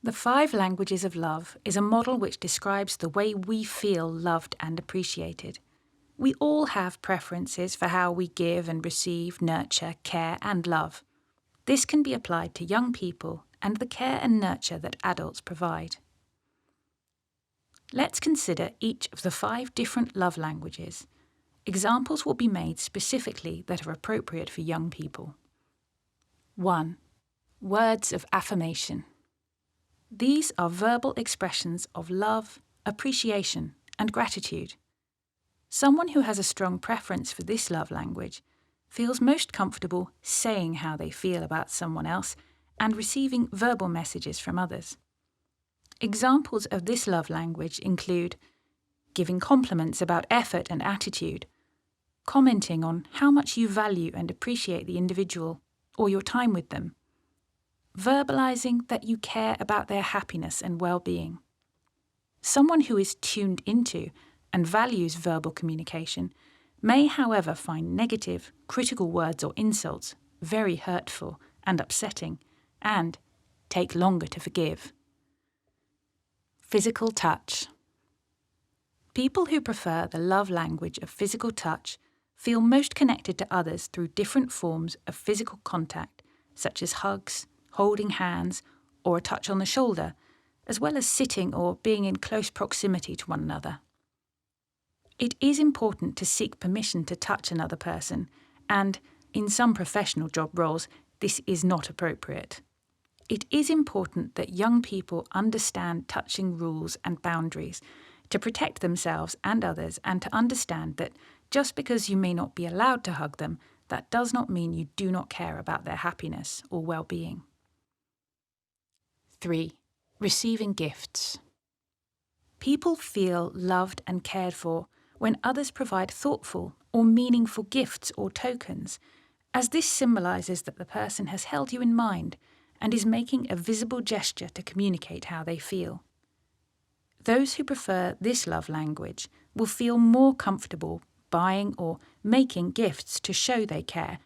The 5 Languages of Love is a model which describes the way we feel loved and appreciated. We all have preferences for how we give and receive, nurture, care and love. This can be applied to young people and the care and nurture that adults provide. Let's consider each of the 5 different love languages. Examples will be made specifically that are appropriate for young people. 1. Words of affirmation. These are verbal expressions of love, appreciation, and gratitude. Someone who has a strong preference for this love language feels most comfortable saying how they feel about someone else and receiving verbal messages from others. Examples of this love language include giving compliments about effort and attitude, commenting on how much you value and appreciate the individual or your time with them, verbalizing that you care about their happiness and well-being. Someone who is tuned into and values verbal communication may, however, find negative, critical words or insults very hurtful and upsetting, and take longer to forgive. Physical touch. People who prefer the love language of physical touch feel most connected to others through different forms of physical contact, such as hugs, holding hands, or a touch on the shoulder, as well as sitting or being in close proximity to one another. It is important to seek permission to touch another person, and in some professional job roles, this is not appropriate. It is important that young people understand touching rules and boundaries to protect themselves and others, and to understand that just because you may not be allowed to hug them, that does not mean you do not care about their happiness or well-being. 3. Receiving gifts. People feel loved and cared for when others provide thoughtful or meaningful gifts or tokens, as this symbolises that the person has held you in mind and is making a visible gesture to communicate how they feel. Those who prefer this love language will feel more comfortable buying or making gifts to show they care,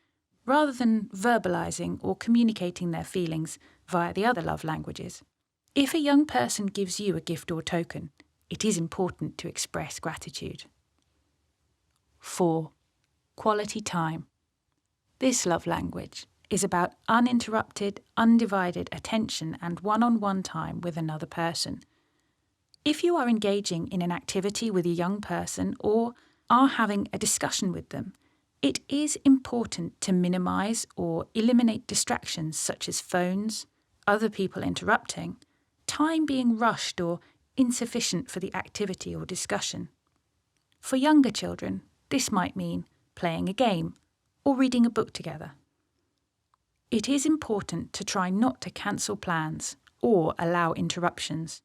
rather than verbalising or communicating their feelings via the other love languages. If a young person gives you a gift or token, it is important to express gratitude. 4. Quality time. This love language is about uninterrupted, undivided attention and one-on-one time with another person. If you are engaging in an activity with a young person or are having a discussion with them, it is important to minimise or eliminate distractions such as phones, other people interrupting, time being rushed or insufficient for the activity or discussion. For younger children, this might mean playing a game or reading a book together. It is important to try not to cancel plans or allow interruptions.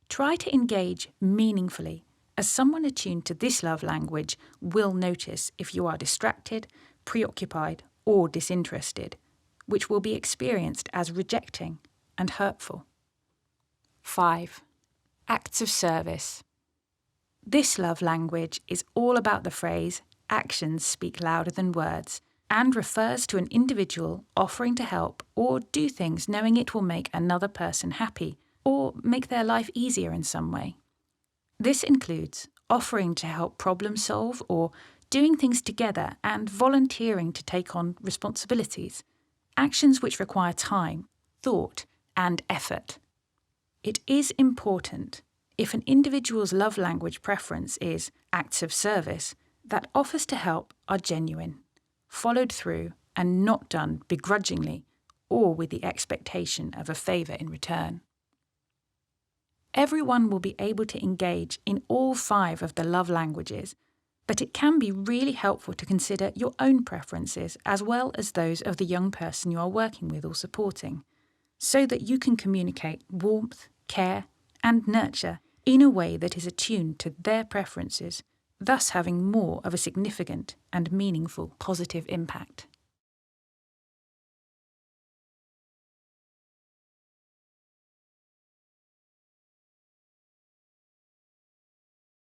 Try to engage meaningfully, as someone attuned to this love language will notice if you are distracted, preoccupied, or disinterested, which will be experienced as rejecting and hurtful. 5. Acts of service. This love language is all about the phrase, "actions speak louder than words," and refers to an individual offering to help or do things knowing it will make another person happy or make their life easier in some way. This includes offering to help problem solve or doing things together and volunteering to take on responsibilities, actions which require time, thought, and effort. It is important, if an individual's love language preference is acts of service, that offers to help are genuine, followed through, and not done begrudgingly or with the expectation of a favour in return. Everyone will be able to engage in all 5 of the love languages, but it can be really helpful to consider your own preferences as well as those of the young person you are working with or supporting, so that you can communicate warmth, care, and nurture in a way that is attuned to their preferences, thus having more of a significant and meaningful positive impact.